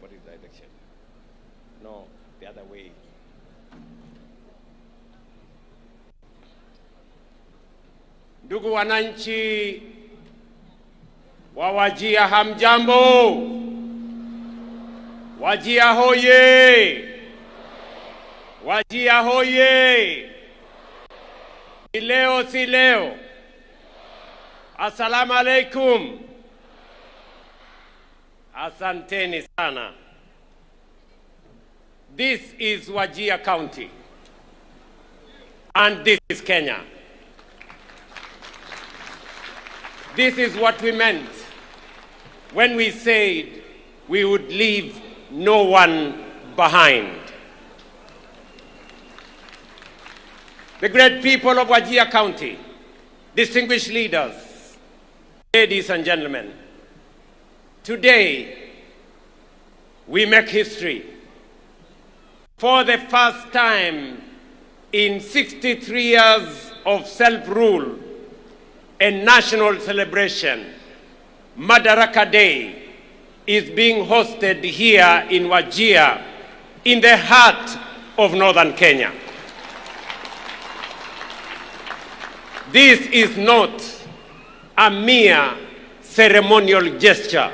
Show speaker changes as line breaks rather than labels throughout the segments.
opposite direction. No, the other way. Ndugu wananchi wa Wajir, hamjambo? Wajir hoye! Wajir hoye! Leo si leo. Assalamu alaikum. Asanteni sana. This is Wajir County, and this is Kenya. This is what we meant when we said we would leave no one behind. The great people of Wajir County, distinguished leaders, ladies and gentlemen, today we make history. For the first time in 63 years of self-rule and national celebration, Madaraka Day is being hosted here in Wajir, in the heart of northern Kenya. This is not a mere ceremonial gesture.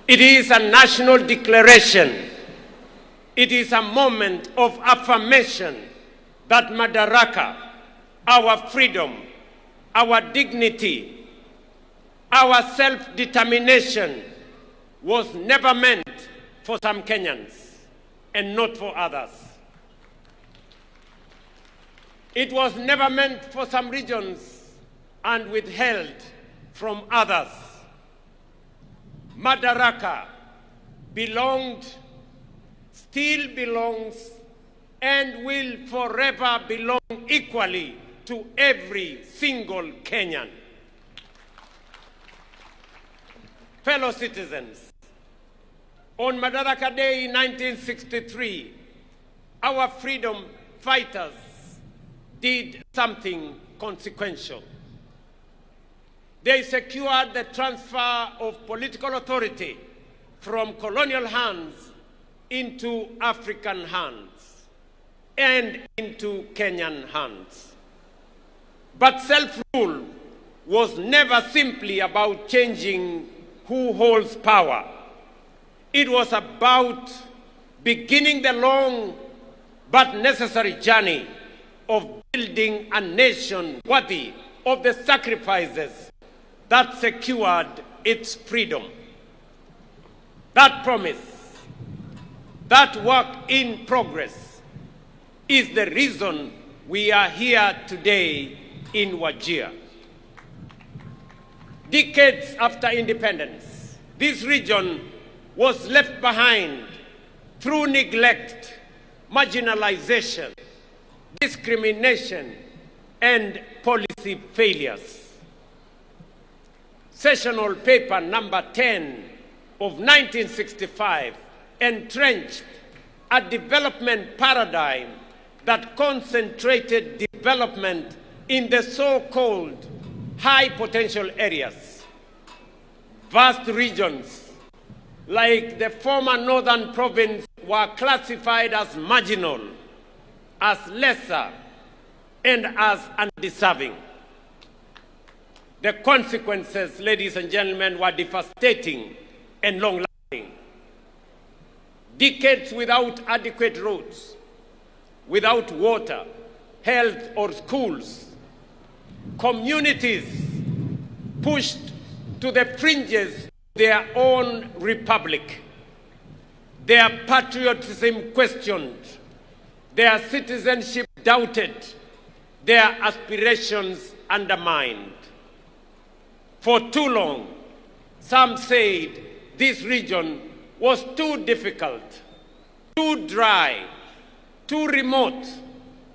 It is a national declaration. It is a moment of affirmation that Madaraka, our freedom, our dignity, our self-determination was never meant for some Kenyans and not for others. It was never meant for some regions and withheld from others. Madaraka belonged, still belongs, and will forever belong equally to every single Kenyan. Fellow citizens, on Madaraka Day in 1963, our freedom fighters did something consequential. They secured the transfer of political authority from colonial hands into African hands and into Kenyan hands. But self-rule was never simply about changing who holds power. It was about beginning the long but necessary journey of building a nation worthy of the sacrifices that secured its freedom. That promise, that work in progress, is the reason we are here today in Wajir. Decades after independence, this region was left behind through neglect, marginalization, discrimination, and policy failures. Sessional paper number 10 of 1965 entrenched a development paradigm that concentrated development in the so-called high potential areas. Vast regions like the former northern province were classified as marginal, as lesser, and as undeserving. The consequences, ladies and gentlemen, were devastating and long-lasting. Decades without adequate roads, without water, health, or schools. Communities pushed to the fringes of their own republic. Their patriotism questioned, their citizenship doubted, their aspirations undermined. For too long, some said this region was too difficult, too dry, too remote,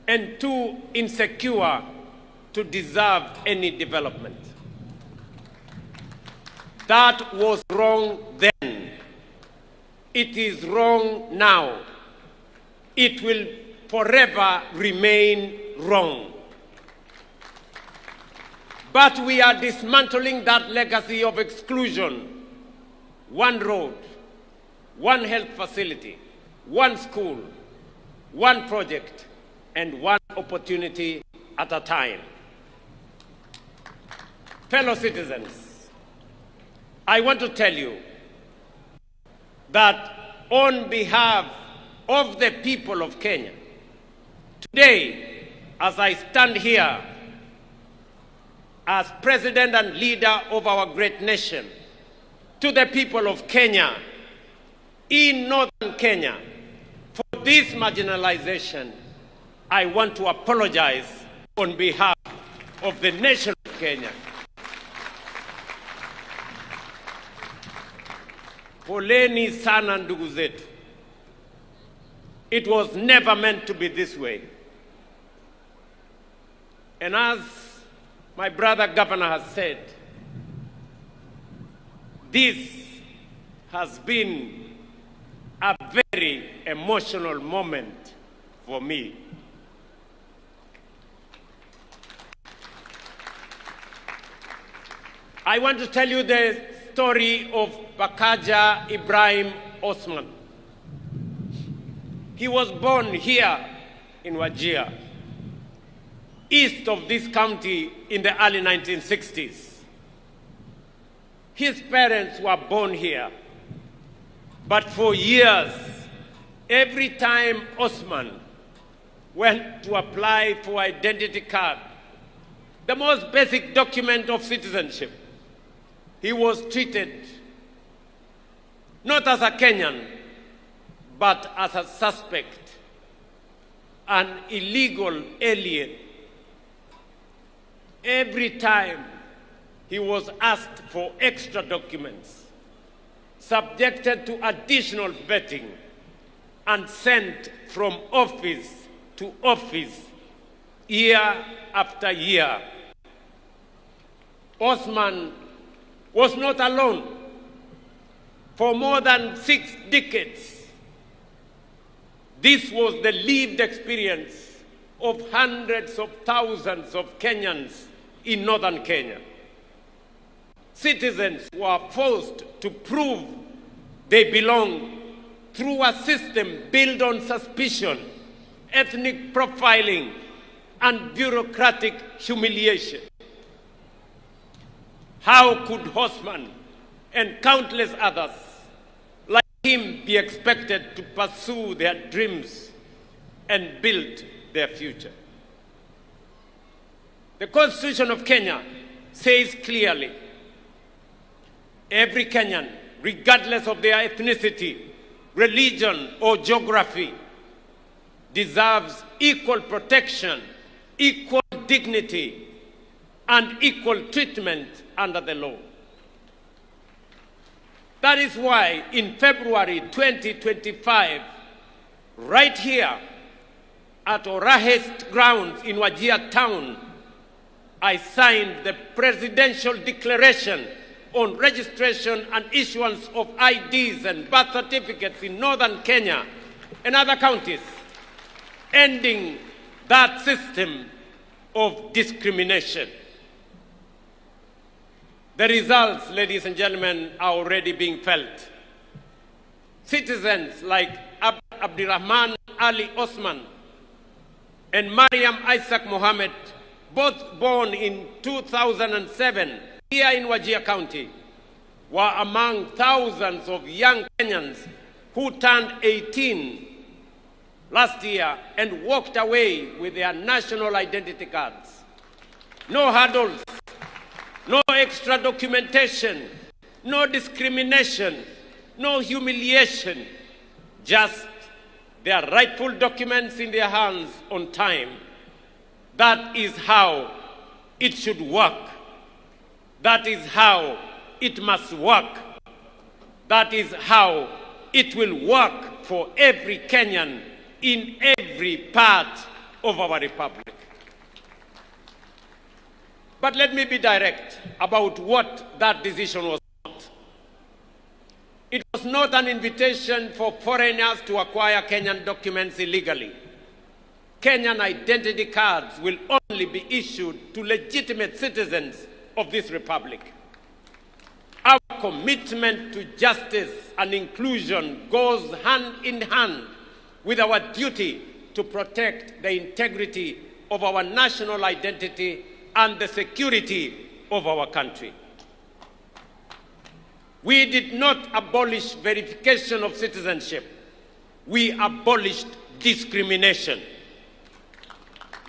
and too insecure to deserve any development. That was wrong then. It is wrong now. It will forever remain wrong. But we are dismantling that legacy of exclusion, one road, one health facility, one school, one project, and one opportunity at a time. Fellow citizens, I want to tell you that on behalf of the people of Kenya, today, as I stand here as president and leader of our great nation, to the people of Kenya, in northern Kenya, for this marginalization, I want to apologize on behalf of the nation of Kenya. Poleni sana ndugu zetu. It was never meant to be this way. And as my brother governor has said, this has been a very emotional moment for me. I want to tell you the story of Bakaja Ibrahim Osman. He was born here in Wajir, east of this county in the early 1960s. His parents were born here, but for years, every time Osman went to apply for identity card, the most basic document of citizenship, he was treated not as a Kenyan, but as a suspect, an illegal alien. Every time he was asked for extra documents, subjected to additional vetting, and sent from office to office, year after year. Osman was not alone. For more than 6 decades, this was the lived experience of hundreds of thousands of Kenyans in northern Kenya. Citizens were forced to prove they belong through a system built on suspicion, ethnic profiling, and bureaucratic humiliation. How could Osman and countless others like him be expected to pursue their dreams and build their future? The Constitution of Kenya says clearly, every Kenyan, regardless of their ethnicity, religion, or geography, deserves equal protection, equal dignity, and equal treatment under the law. That is why in February 2025, right here at Orahes grounds in Wajir town, I signed the Presidential Declaration on registration and issuance of IDs and birth certificates in northern Kenya and other counties, ending that system of discrimination. The results, ladies and gentlemen, are already being felt. Citizens like Abdirahman Ali Osman and Mariam Isaac Mohammed, both born in 2007 here in Wajir County, were among thousands of young Kenyans who turned 18 last year and walked away with their national identity cards. No hurdles, no extra documentation, no discrimination, no humiliation, just their rightful documents in their hands on time. That is how it should work. That is how it must work. That is how it will work for every Kenyan in every part of our republic. But let me be direct about what that decision was not. It was not an invitation for foreigners to acquire Kenyan documents illegally. Kenyan identity cards will only be issued to legitimate citizens of this republic. Our commitment to justice and inclusion goes hand in hand with our duty to protect the integrity of our national identity and the security of our country. We did not abolish verification of citizenship. We abolished discrimination.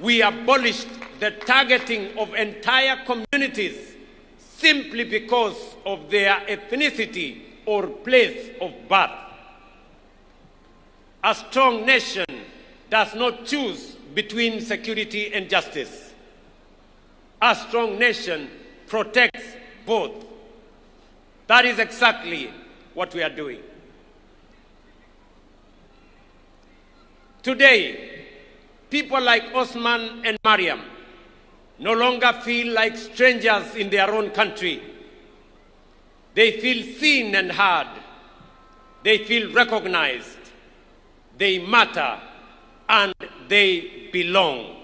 We abolished the targeting of entire communities simply because of their ethnicity or place of birth. A strong nation does not choose between security and justice. A strong nation protects both. That is exactly what we are doing. Today, people like Osman and Mariam no longer feel like strangers in their own country. They feel seen and heard. They feel recognized. They matter and they belong.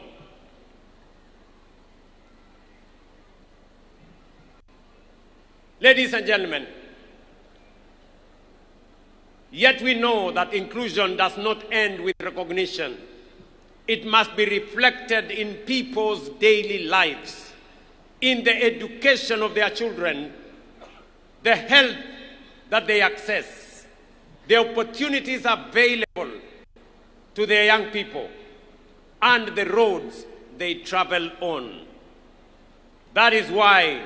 Ladies and gentlemen, yet we know that inclusion does not end with recognition. It must be reflected in people's daily lives, in the education of their children, the health that they access, the opportunities available to their young people, and the roads they travel on. That is why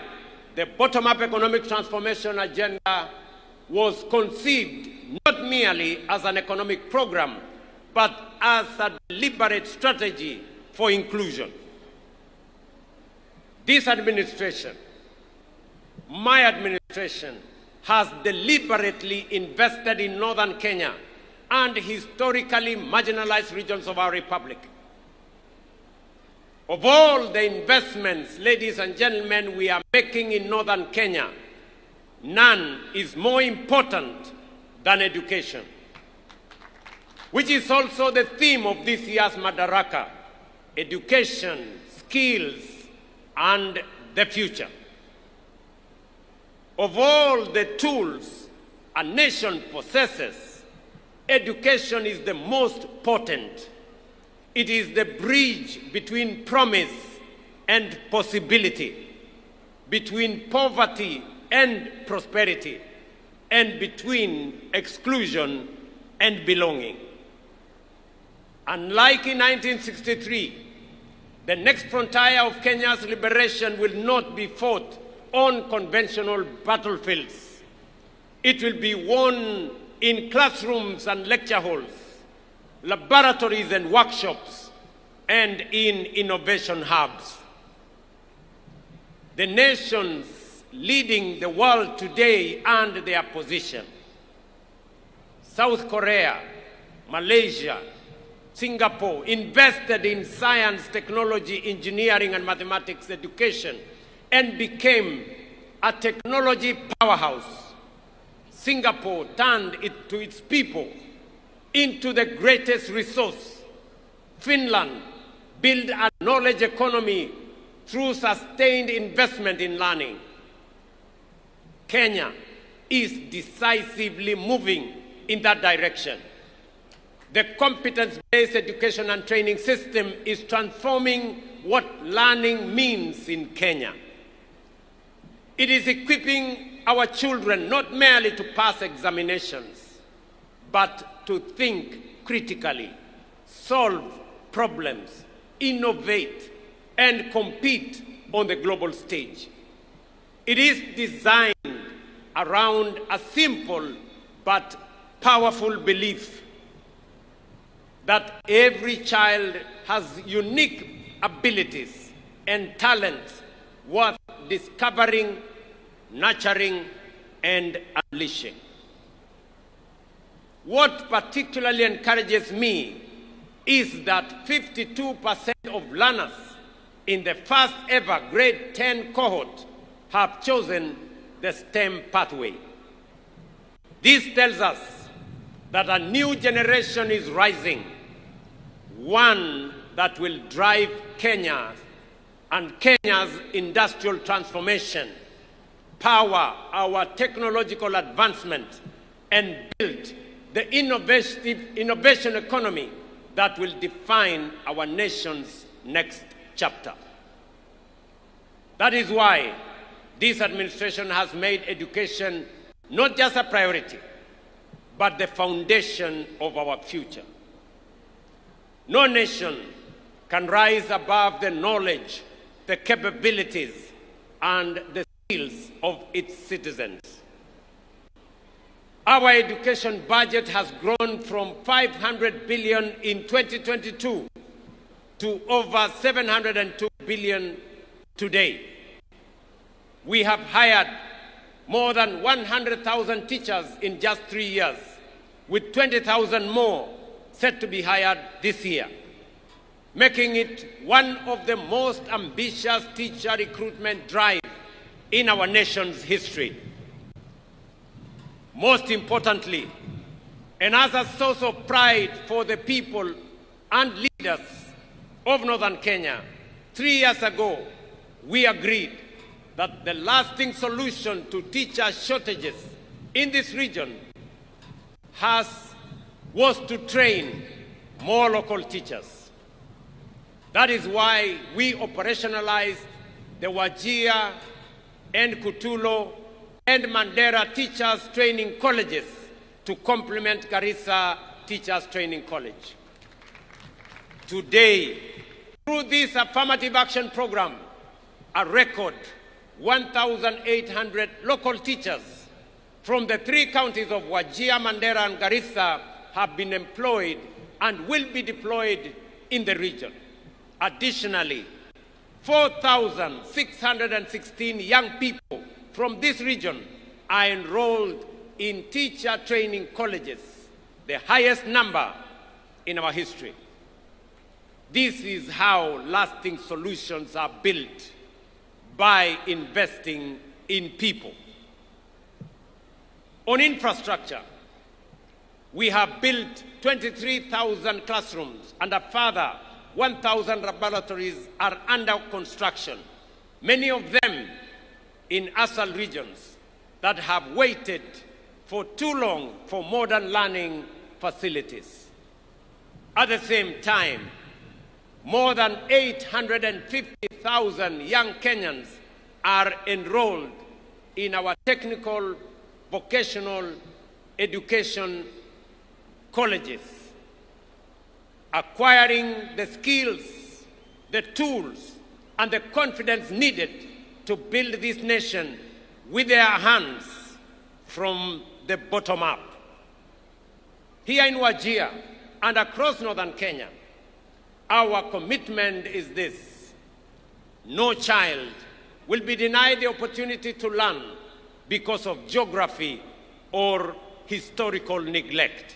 the bottom-up economic transformation agenda was conceived not merely as an economic program, but as a deliberate strategy for inclusion. This administration, my administration, has deliberately invested in northern Kenya and historically marginalized regions of our republic. Of all the investments, ladies and gentlemen, we are making in northern Kenya, none is more important than education, which is also the theme of this year's Madaraka: education, skills, and the future. Of all the tools a nation possesses, education is the most potent. It is the bridge between promise and possibility, between poverty and prosperity, and between exclusion and belonging. Unlike in 1963, the next frontier of Kenya's liberation will not be fought on conventional battlefields. It will be won in classrooms and lecture halls, laboratories and workshops, and in innovation hubs. The nations leading the world today and their position: South Korea, Malaysia, Singapore, invested in science, technology, engineering, and mathematics education and became a technology powerhouse. Singapore turned it to its people into the greatest resource. Finland built a knowledge economy through sustained investment in learning. Kenya is decisively moving in that direction. The competence-based education and training system is transforming what learning means in Kenya. It is equipping our children not merely to pass examinations, but to think critically, solve problems, innovate, and compete on the global stage. It is designed around a simple but powerful belief that every child has unique abilities and talents worth discovering, nurturing, and unleashing. What particularly encourages me is that 52% of learners in the first ever grade 10 cohort have chosen the STEM pathway. This tells us that a new generation is rising, one that will drive Kenya and Kenya's industrial transformation, power our technological advancement, and build the innovation economy that will define our nation's next chapter. That is why this administration has made education not just a priority, but the foundation of our future. No nation can rise above the knowledge, the capabilities, and the skills of its citizens. Our education budget has grown from 500 billion in 2022 to over 702 billion today. We have hired more than 100,000 teachers in just 3 years, with 20,000 more set to be hired this year, making it one of the most ambitious teacher recruitment drives in our nation's history. Most importantly, and as a source of pride for the people and leaders of Northern Kenya, 3 years ago, we agreed that the lasting solution to teacher shortages in this region was to train more local teachers. That is why we operationalized the Wajir and Kutulo and Mandera Teachers Training Colleges to complement Garissa Teachers Training College. Today, through this affirmative action program, a record 1,800 local teachers from the 3 counties of Wajir, Mandera, and Garissa have been employed and will be deployed in the region. Additionally, 4,616 young people from this region are enrolled in teacher training colleges, the highest number in our history. This is how lasting solutions are built, by investing in people. On infrastructure, we have built 23,000 classrooms and a further 1,000 laboratories are under construction, many of them in ASAL regions that have waited for too long for modern learning facilities. At the same time, more than 850,000 young Kenyans are enrolled in our technical, vocational education colleges, acquiring the skills, the tools, and the confidence needed to build this nation with their hands from the bottom up. Here in Wajir and across northern Kenya, our commitment is this: no child will be denied the opportunity to learn because of geography or historical neglect.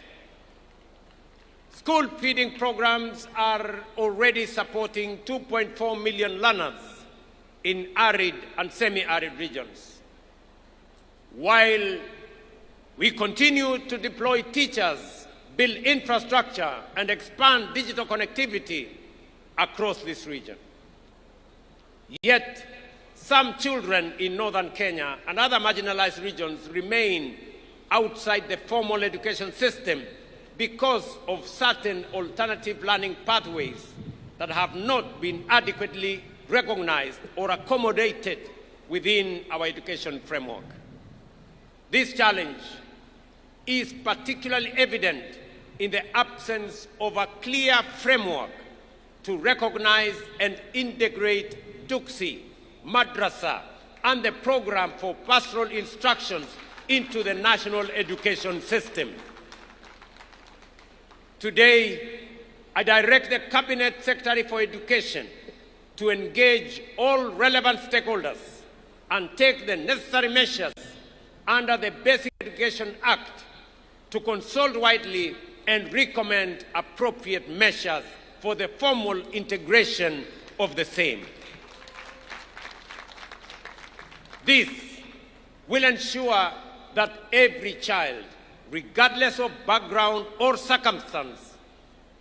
School feeding programs are already supporting 2.4 million learners in arid and semi-arid regions. While we continue to deploy teachers, build infrastructure, and expand digital connectivity across this region. Yet, some children in northern Kenya and other marginalized regions remain outside the formal education system because of certain alternative learning pathways that have not been adequately recognized or accommodated within our education framework. This challenge is particularly evident in the absence of a clear framework to recognize and integrate Duksi, Madrasa, and the program for pastoral instructions into the national education system. Today, I direct the Cabinet Secretary for Education to engage all relevant stakeholders and take the necessary measures under the Basic Education Act to consult widely and recommend appropriate measures for the formal integration of the same. This will ensure that every child, regardless of background or circumstance,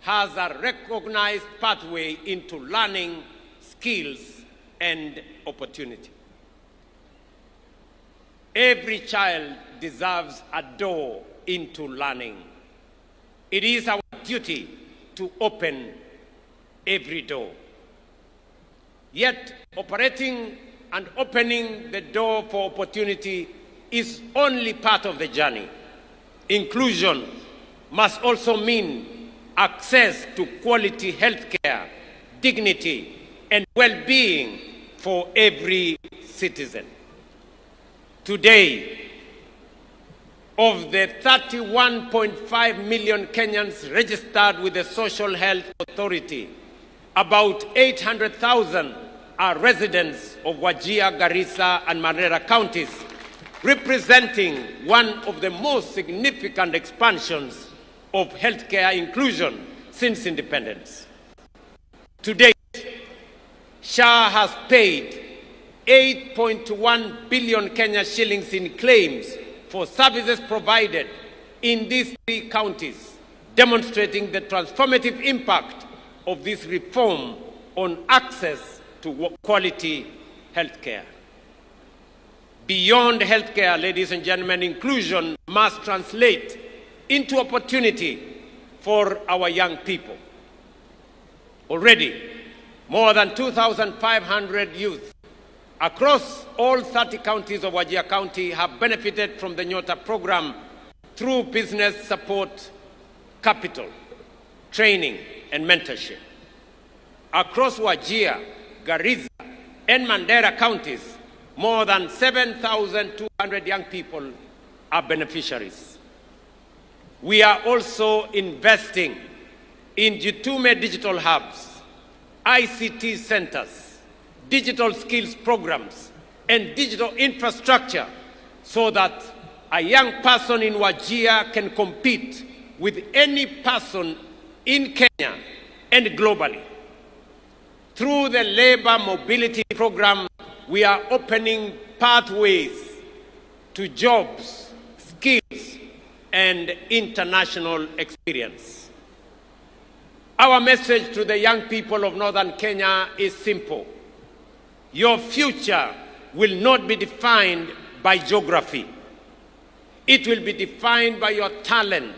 has a recognized pathway into learning, skills, and opportunity. Every child deserves a door into learning. It is our duty to open every door. Yet, operating and opening the door for opportunity is only part of the journey. Inclusion must also mean access to quality healthcare, dignity, and well-being for every citizen. Today, of the 31.5 million Kenyans registered with the Social Health Authority, about 800,000 are residents of Wajir, Garissa, and Madaraka counties, representing one of the most significant expansions of healthcare inclusion since independence. To date, SHA has paid 8.1 billion Kenya shillings in claims for services provided in these 3 counties, demonstrating the transformative impact of this reform on access to quality healthcare. Beyond healthcare, ladies and gentlemen, inclusion must translate into opportunity for our young people. Already, more than 2,500 youth across all 30 counties of Wajir County have benefited from the Nyota program through business support, capital, training, and mentorship. Across Wajir, Garissa, and Mandera counties, more than 7,200 young people are beneficiaries. We are also investing in Jitume digital hubs, ICT centers, digital skills programs, and digital infrastructure so that a young person in Wajir can compete with any person in Kenya and globally. Through the labor mobility program, we are opening pathways to jobs, skills, and international experience. Our message to the young people of Northern Kenya is simple. Your future will not be defined by geography. It will be defined by your talent,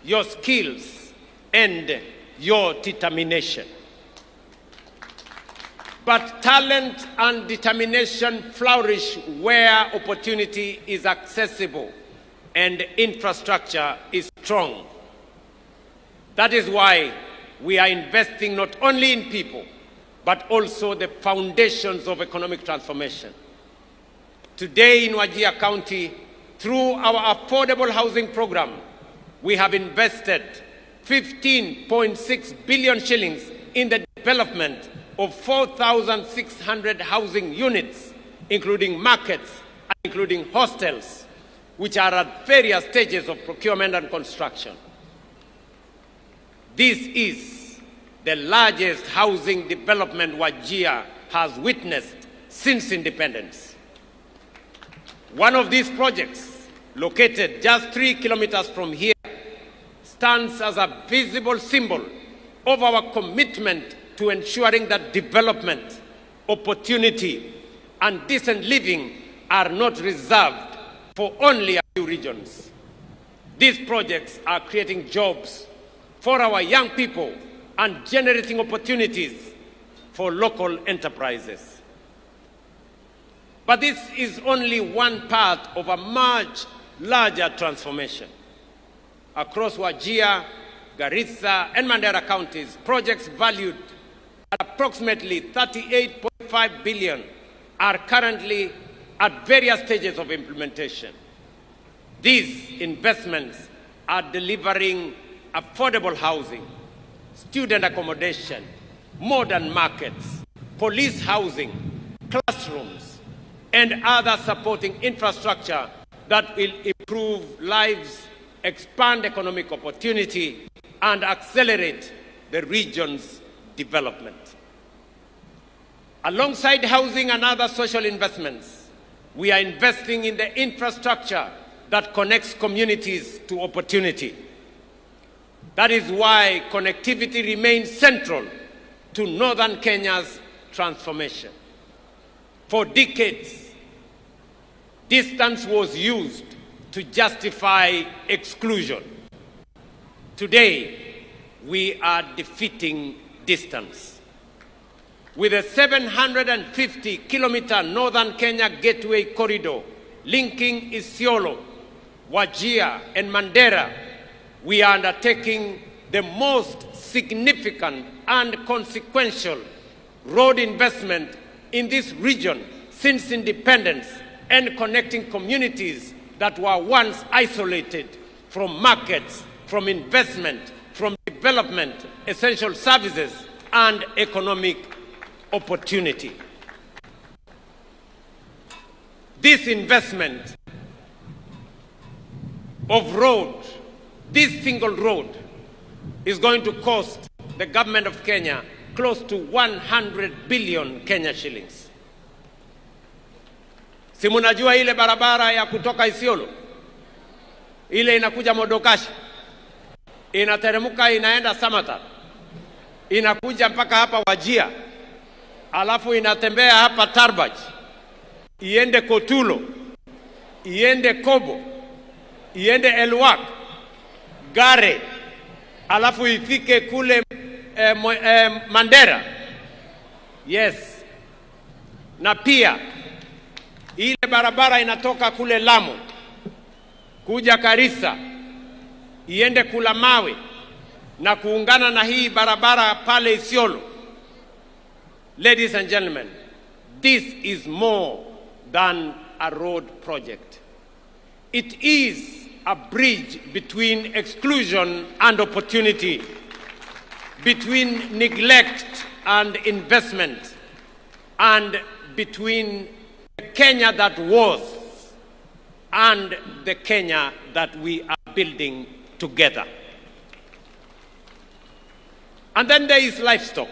your skills, and your determination. But talent and determination flourish where opportunity is accessible and infrastructure is strong. That is why we are investing not only in people, but also the foundations of economic transformation. Today in Wajir County, through our affordable housing program, we have invested 15.6 billion shillings in the development of 4,600 housing units, including markets and including hostels, which are at various stages of procurement and construction. This is the largest housing development Wajir has witnessed since independence. One of these projects, located just 3 kilometers from here, stands as a visible symbol of our commitment to ensuring that development, opportunity, and decent living are not reserved for only a few regions. These projects are creating jobs for our young people and generating opportunities for local enterprises. But this is only one part of a much larger transformation. Across Wajir, Garissa, and Mandera counties, projects valued at approximately 38.5 billion are currently at various stages of implementation. These investments are delivering affordable housing, student accommodation, modern markets, police housing, classrooms, and other supporting infrastructure that will improve lives, expand economic opportunity, and accelerate the region's development. Alongside housing and other social investments, we are investing in the infrastructure that connects communities to opportunity. That is why connectivity remains central to Northern Kenya's transformation. For decades, Distance was used to justify exclusion. Today, we are defeating distance. With a 750-kilometer northern Kenya gateway corridor linking Isiolo, Wajir, and Mandera, we are undertaking the most significant and consequential road investment in this region since independence, and connecting communities that were once isolated from markets, from investment, from development, essential services, and economic opportunity. This investment of road, this single road, is going to cost the government of Kenya close to 100 billion Kenya shillings. Si munajua ile barabara ya kutoka Isiolo, ile inakuja Modokashi, inateremuka inaenda Samata, inakuja mpaka hapa Wajia, alafu inatembea hapa Tarbaj, iende Kotulo, iende Kobo, iende Elwak, Gare, alafu ifike kule Mandera. Yes. Na pia ile barabara inatoka kule Lamu kuja Karisa, iende kula Mawe na kuungana na hii barabara pale Isiolo. Ladies and gentlemen, this is more than a road project. It is a bridge between exclusion and opportunity, between neglect and investment, and between the Kenya that was and the Kenya that we are building together. And then there is livestock.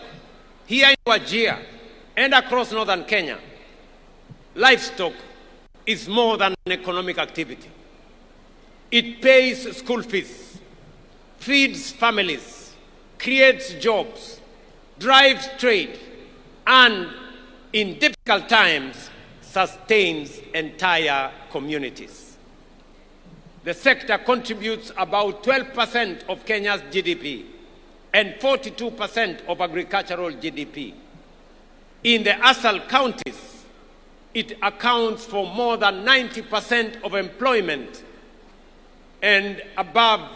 Here in Wajir and across northern Kenya, livestock is more than an economic activity. It pays school fees, feeds families, creates jobs, drives trade, and in difficult times, sustains entire communities. The sector contributes about 12% of Kenya's GDP and 42% of agricultural GDP. In the ASAL counties, it accounts for more than 90% of employment and above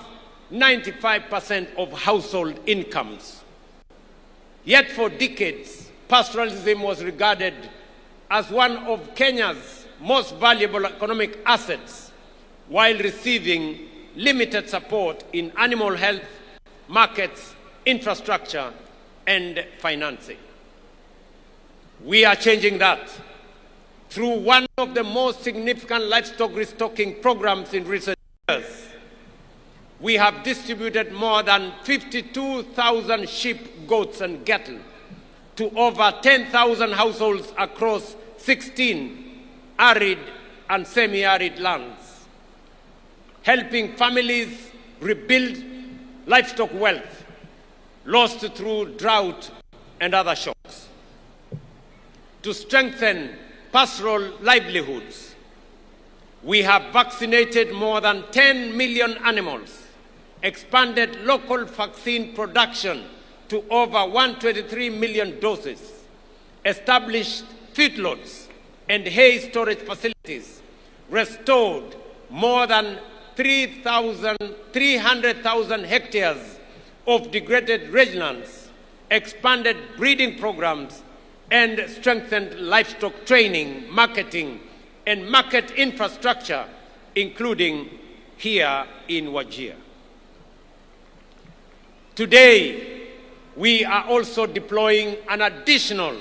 95% of household incomes. Yet for decades, pastoralism was regarded as one of Kenya's most valuable economic assets, while receiving limited support in animal health, markets, infrastructure, and financing. We are changing that through one of the most significant livestock restocking programs in recent years. We have distributed more than 52,000 sheep, goats, and cattle to over 10,000 households across 16 arid and semi-arid lands, helping families rebuild livestock wealth lost through drought and other shocks. To strengthen pastoral livelihoods, we have vaccinated more than 10 million animals, expanded local vaccine production to over 123 million doses, established feedlots and hay storage facilities, restored more than 300,000 hectares of degraded rangelands, expanded breeding programs, and strengthened livestock training, marketing, and market infrastructure, including here in Wajir. Today, we are also deploying an additional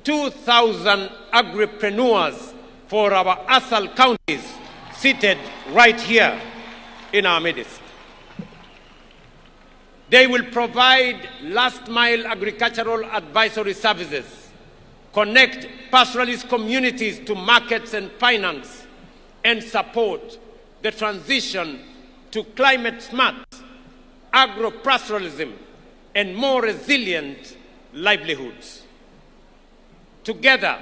2,000 agripreneurs for our ASAL counties, seated right here in our midst. They will provide last-mile agricultural advisory services, connect pastoralist communities to markets and finance, and support the transition to climate-smart agro-pastoralism and more resilient livelihoods. Together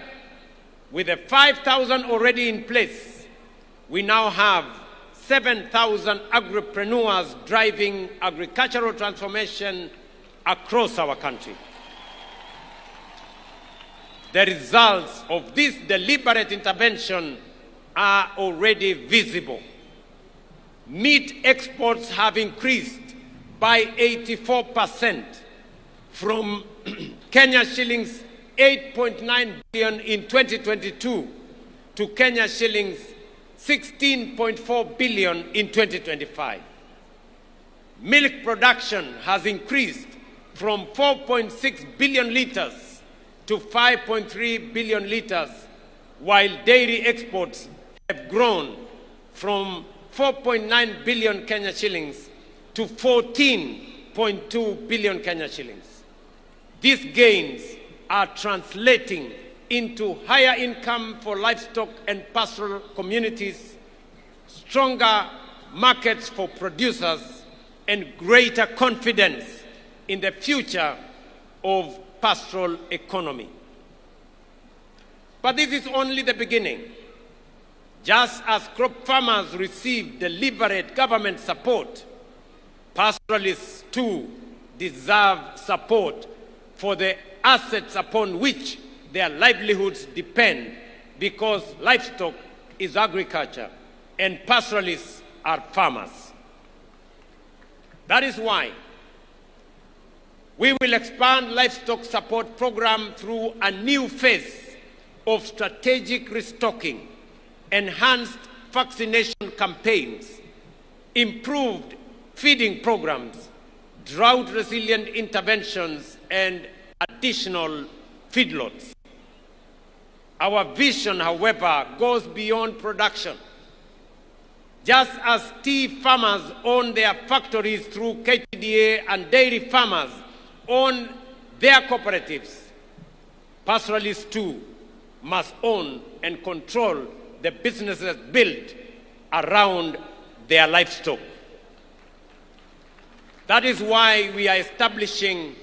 with the 5,000 already in place we now have 7,000 agripreneurs driving agricultural transformation across our country. The results of this deliberate intervention are already visible. Meat exports have increased by 84% from Kenya shillings 8.9 billion in 2022 to Kenya shillings 16.4 billion in 2025. Milk production has increased from 4.6 billion liters to 5.3 billion liters, while dairy exports have grown from 4.9 billion Kenya shillings to 14.2 billion Kenya shillings. These gains are translating into higher income for livestock and pastoral communities, stronger markets for producers, and greater confidence in the future of pastoral economy. But this is only the beginning. Just as crop farmers receive deliberate government support, pastoralists too deserve support for the assets upon which their livelihoods depend, because livestock is agriculture and pastoralists are farmers. That is why we will expand livestock support program through a new phase of strategic restocking, enhanced vaccination campaigns, improved feeding programs, drought-resilient interventions, and additional feedlots. Our vision, however, goes beyond production. Just as tea farmers own their factories through KTDA and dairy farmers own their cooperatives, pastoralists too must own and control the businesses built around their livestock. That is why we are establishing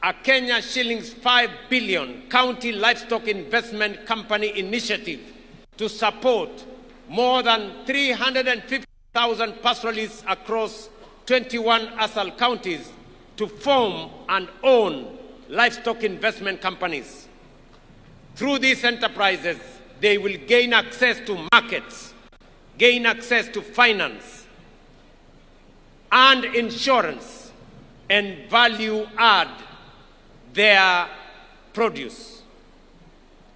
a Kenya shillings 5 billion county livestock investment company initiative to support more than 350,000 pastoralists across 21 ASAL counties to form and own livestock investment companies. Through these enterprises, they will gain access to markets, gain access to finance and insurance, and value add their produce.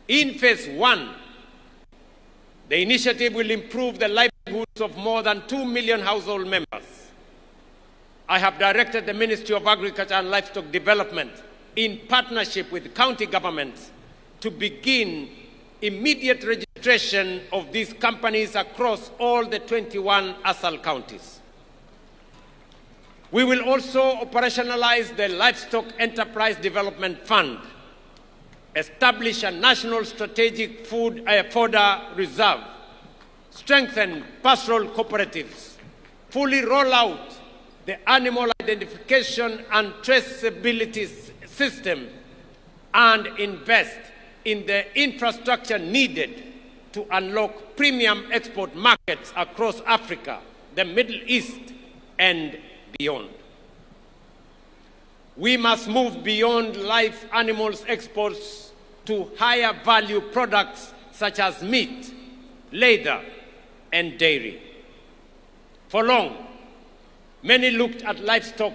In phase one, the initiative will improve the livelihoods of more than 2 million household members. I have directed the Ministry of Agriculture and Livestock Development, in partnership with county governments, to begin immediate registration of these companies across all the 21 ASAL counties. We will also operationalize the Livestock Enterprise Development Fund, establish a national strategic fodder reserve, strengthen pastoral cooperatives, fully roll out the animal identification and traceability system, and invest in the infrastructure needed to unlock premium export markets across Africa, the Middle East, and beyond. We must move beyond live animals exports to higher value products such as meat, leather, and dairy. For long, many looked at livestock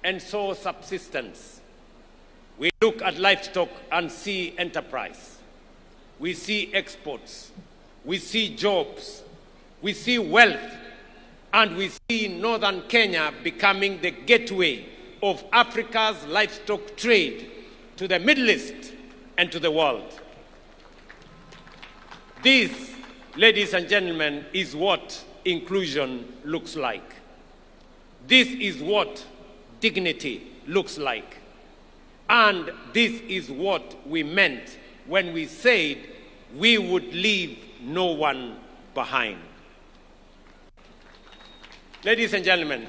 and saw subsistence. We look at livestock and see enterprise. We see exports. We see jobs. We see wealth. And we see northern Kenya becoming the gateway of Africa's livestock trade to the Middle East and to the world. This, ladies and gentlemen, is what inclusion looks like. This is what dignity looks like. And this is what we meant when we said we would leave no one behind. Ladies and gentlemen,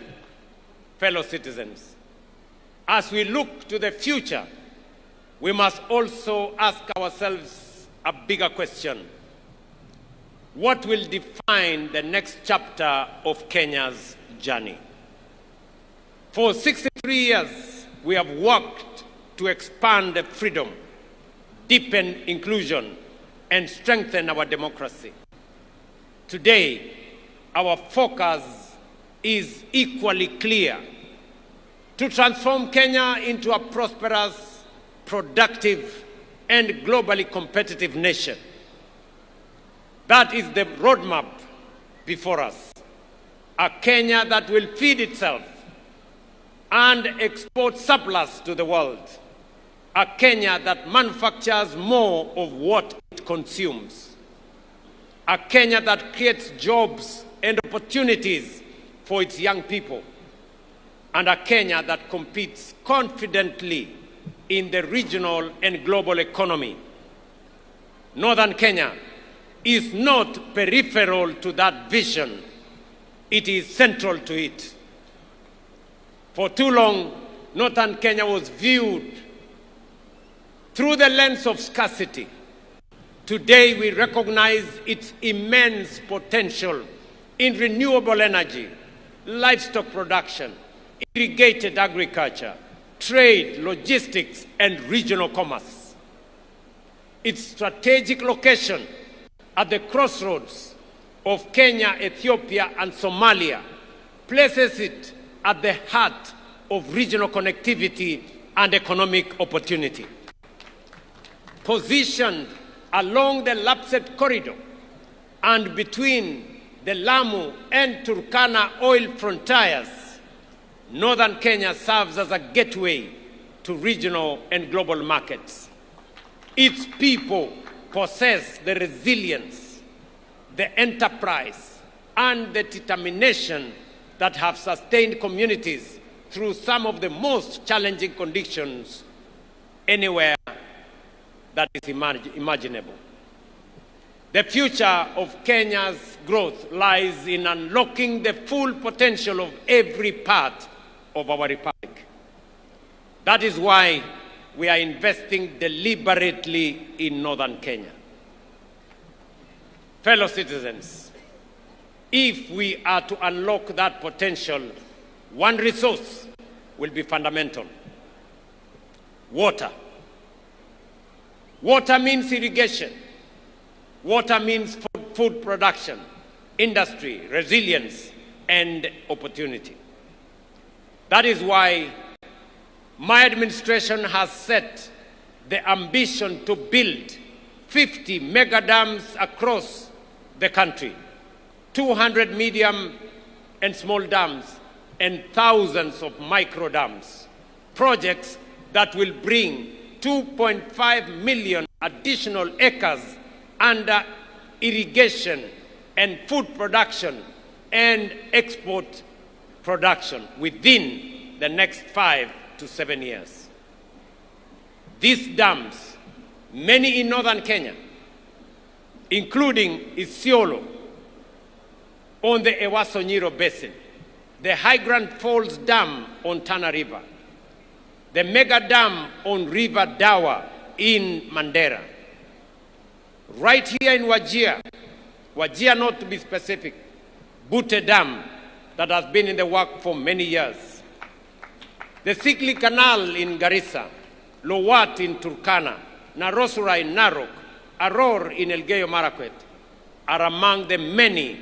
fellow citizens, as we look to the future, we must also ask ourselves a bigger question. what will define the next chapter of Kenya's journey. For 63 years, we have worked to expand freedom, deepen inclusion, and strengthen our democracy. Today, our focus is equally clear: to transform Kenya into a prosperous, productive, and globally competitive nation. That is the roadmap before us. A Kenya that will feed itself and export surplus to the world. A Kenya that manufactures more of what it consumes. A Kenya that creates jobs and opportunities for its young people. And a Kenya that competes confidently in the regional and global economy. Northern Kenya is not peripheral to that vision. It is central to it. For too long, Northern Kenya was viewed through the lens of scarcity. Today, we recognize its immense potential in renewable energy, livestock production, irrigated agriculture, trade, logistics, and regional commerce. Its strategic location at the crossroads of Kenya, Ethiopia, and Somalia places it at the heart of regional connectivity and economic opportunity. Positioned along the Lapsset corridor and between the Lamu and Turkana oil frontiers, Northern Kenya serves as a gateway to regional and global markets. Its people possess the resilience, the enterprise, and the determination that have sustained communities through some of the most challenging conditions anywhere that is imaginable. The future of Kenya's growth lies in unlocking the full potential of every part of our republic. That is why we are investing deliberately in Northern Kenya. Fellow citizens, if we are to unlock that potential, one resource will be fundamental: water. Water means irrigation. Water means food production, industry, resilience, and opportunity. That is why my administration has set the ambition to build 50 mega dams across the country, 200 medium and small dams, and thousands of micro dams. Projects that will bring 2.5 million additional acres under irrigation and food production and export production within the next 5 to 7 years. These dams, many in northern Kenya, including Isiolo on the Ewaso Nyiro Basin, the High Grand Falls Dam on Tana River, the mega dam on River Dawa in Mandera, right here in Wajir, Wajir not to be specific, Butte Dam that has been in the work for many years, the Sikli Canal in Garissa, Lowat in Turkana, Narosura in Narok, Aror in Elgeyo Marakwet are among the many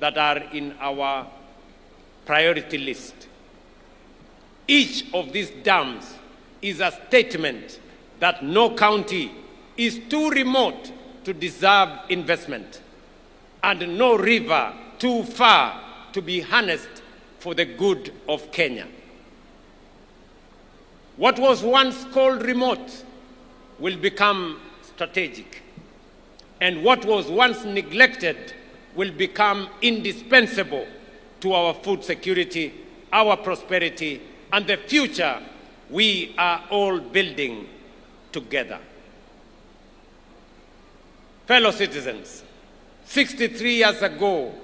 that are in our priority list. Each of these dams is a statement that no county is too remote to deserve investment, and no river too far to be harnessed for the good of Kenya. What was once called remote will become strategic, and what was once neglected will become indispensable to our food security, our prosperity, and the future we are all building together. Fellow citizens, 63 years ago,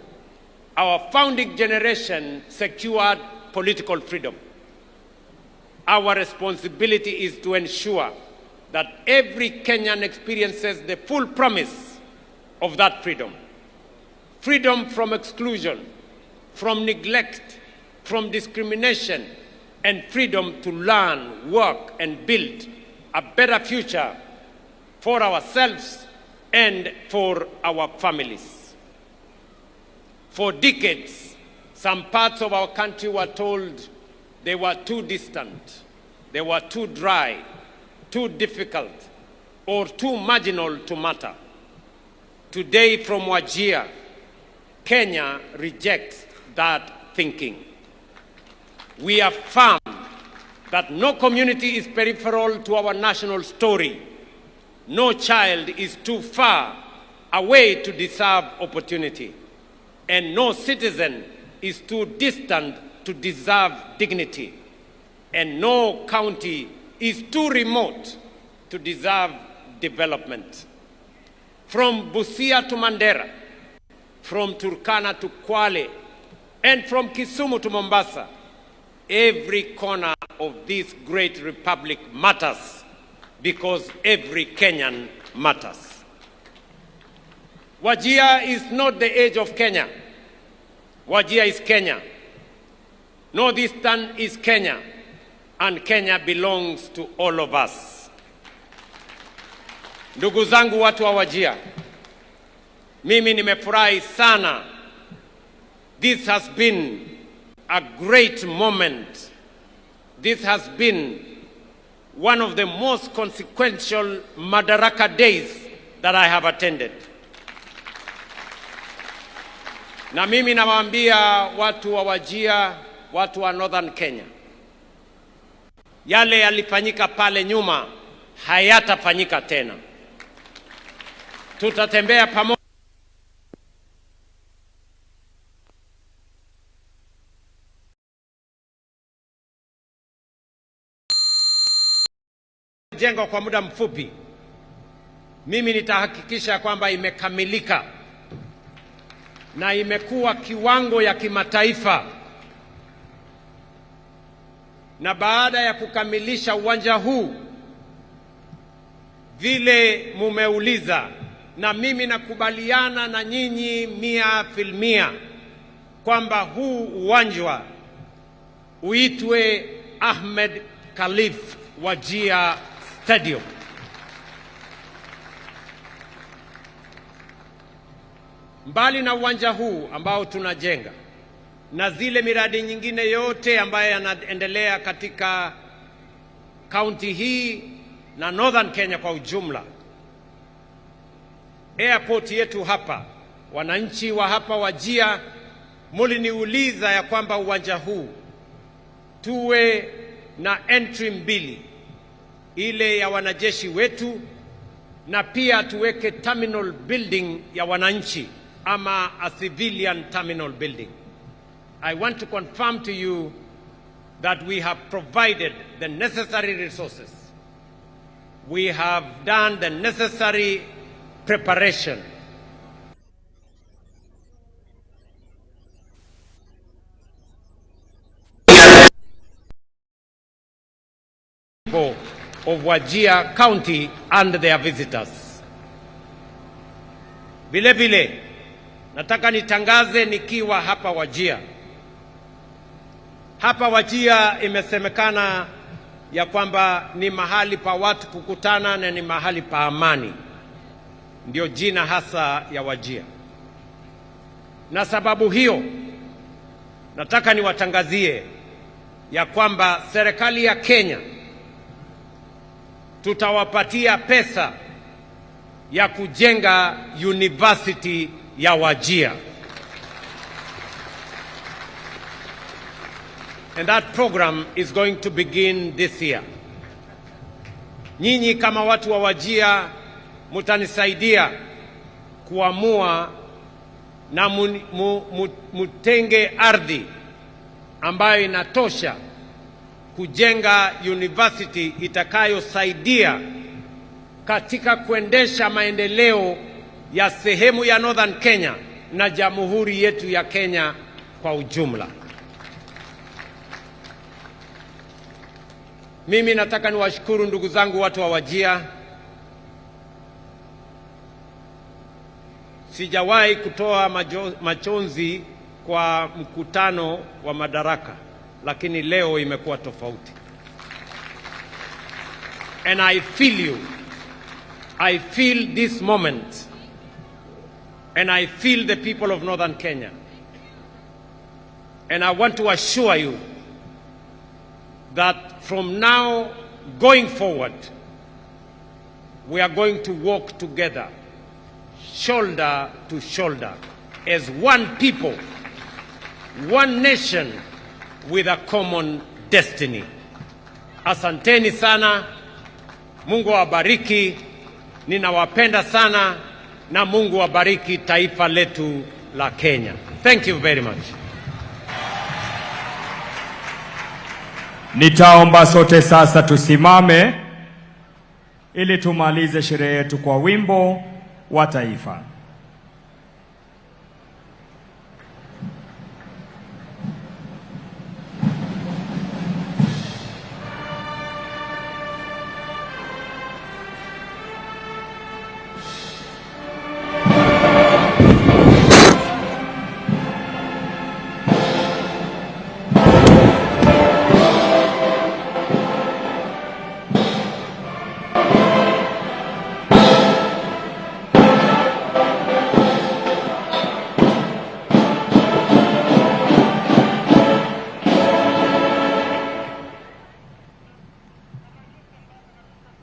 our founding generation secured political freedom. Our responsibility is to ensure that every Kenyan experiences the full promise of that freedom. freedom from exclusion, from neglect, from discrimination, and freedom to learn, work, and build a better future for ourselves and for our families. For decades, some parts of our country were told they were too distant, they were too dry, too difficult, or too marginal to matter. Today, from Wajir, Kenya rejects that thinking. We affirm that no community is peripheral to our national story. No child is too far away to deserve opportunity. And no citizen is too distant to deserve dignity. And no county is too remote to deserve development. From Busia to Mandera, from Turkana to Kwale, and from Kisumu to Mombasa, every corner of this great republic matters because every Kenyan matters. Wajir is not the age of Kenya. Wajir is Kenya. Northeastern is Kenya, and Kenya belongs to all of us. Ndugu zangu watu wa Wajir, mimi nimefurahi sana. This has been a great moment. This has been one of the most consequential Madaraka days that I have attended. Na mimi nawaambia watu wa Wajir, watu wa Northern Kenya, yale yalifanyika pale nyuma hayatafanyika tena. Tutatembea pamoja jengo kwa muda mfupi. Mimi nitahakikisha kwamba imekamilika na imekuwa kiwango ya kimataifa. Na baada ya kukamilisha uwanja huu vile mumeuliza, na mimi nakubaliana na nyinyi 100% kwamba huu uwanja uitwe Ahmed Khalif Wajir Stadium. Mbali na uwanja huu ambao tunajenga na zile miradi nyingine yote ambayo yanaendelea katika kaunti hii na Northern Kenya kwa ujumla, airport yetu hapa, wananchi wa hapa Wajir muliniuliza ya kwamba uwanja huu tuwe na entry mbili, ile ya wanajeshi wetu na pia tuweke terminal building ya wananchi ama a civilian terminal building. I want to confirm to you that we have provided the necessary resources. We have done the necessary preparation. Of Wajir County and their visitors. Vile vile, nataka nitangaze nikiwa hapa Wajir. Hapa Wajir imesemekana ya kwamba ni mahali pa watu kukutana na ni mahali pa amani. Ndio jina hasa ya Wajir. Na sababu hiyo, nataka niwatangazie ya kwamba serikali ya Kenya tutawapatia pesa ya kujenga university ya Wajir. And that program is going to begin this year. Nyinyi kama watu wa Wajir mutanisaidia kuamua na mutenge ardhi ambayo inatosha kujenga university itakayosaidia katika kuendesha maendeleo ya sehemu ya Northern Kenya na jamhuri yetu ya Kenya kwa ujumla. Mimi nataka niwashukuru ndugu zangu watu wa Wajir. Sijawahi kutoa machozi kwa mkutano wa Madaraka, lakini leo imekuwa tofauti. And I feel you. I feel this moment. And I feel the people of Northern Kenya. And I want to assure you that from now going forward, we are going to walk together, shoulder to shoulder, as one people, one nation with a common destiny. Asanteni sana, Mungu awabariki, ninawapenda sana, na Mungu awabariki taifa letu la Kenya. Thank you very much.
Nitaomba sote sasa tusimame ili tumalize sherehe yetu kwa wimbo wa taifa.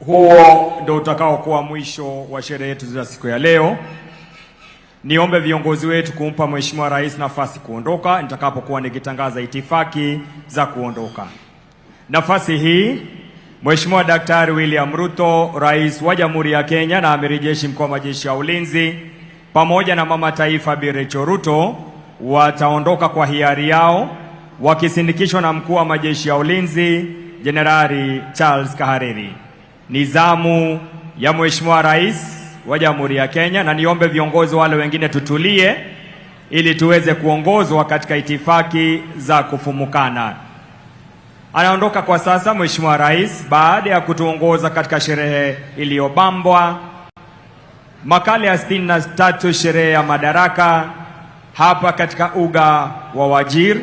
Huo ndio utakao kuwa mwisho wa sherehe yetu za siku ya leo. Niombe viongozi wetu kumpa Mheshimiwa Rais nafasi kuondoka nitakapokuwa nikitangaza itifaki za kuondoka. Nafasi hii Mheshimiwa Daktari William Ruto, Rais wa Jamhuri ya Kenya na Amiri Jeshi Mkuu wa Majeshi ya Ulinzi, pamoja na Mama Taifa Bi Rachel Ruto wataondoka kwa hiari yao wakisindikishwa na Mkuu wa Majeshi ya Ulinzi Jenerali Charles Kahariri. Nizamu ya Mheshimiwa Rais wa Jamhuri ya Kenya, na niombe viongozi wale wengine tutulie ili tuweze kuongozwa katika itifaki za kufumukana. Anaondoka kwa sasa Mheshimiwa Rais baada ya kutuongoza katika sherehe iliyobambwa makala ya 63 sherehe ya Madaraka hapa katika uga wa Wajir.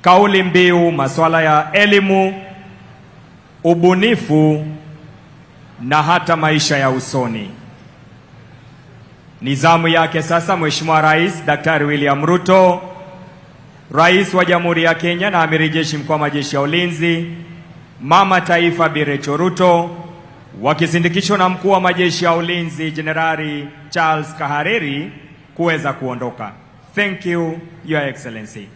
Kauli mbiu masuala ya elimu, ubunifu na hata maisha ya usoni. Nizamu yake sasa Mheshimiwa Rais Daktari William Ruto, Rais wa Jamhuri ya Kenya na Amiri Jeshi Mkuu wa Majeshi ya Ulinzi, Mama Taifa Bi Rachel Ruto wakisindikishwa na Mkuu wa Majeshi ya Ulinzi Jenerali Charles Kahariri kuweza kuondoka. Thank you, Your Excellency.